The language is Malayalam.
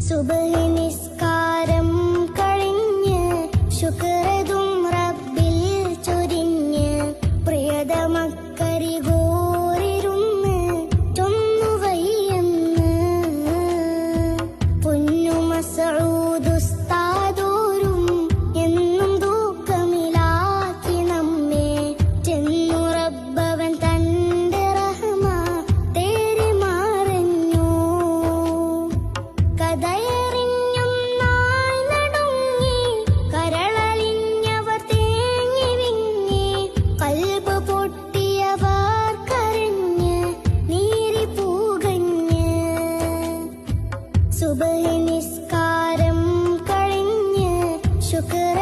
സുബ്ഹി നിസ്കാരം കഴിഞ്ഞ് ശുക്രതും റബ്ബിൽ ചൊരിഞ്ഞ് പ്രിയതമക്കരികോരിരുന്ന് ചൊന്നുവയ്യെന്ന് പൊന്നു മസ്ഊദ് ഉസ്താദോരും എന്നും ദുഃഖമിലാക്കി നമ്മെ ചെന്നു റബ്ബവൻ തന്റെ റഹ്മ തേരി മറഞ്ഞു കഥയറിഞ്ഞും നായ് നടുങ്ങി കരളലിഞ്ഞവർ തേങ്ങി വിങ്ങി കൽബ് പൊട്ടിയവർ കരഞ്ഞ് നീരി പൂകഞ്ഞ് സുബ്ഹി നിസ്കാരം കഴിഞ്ഞ് ശുക്ര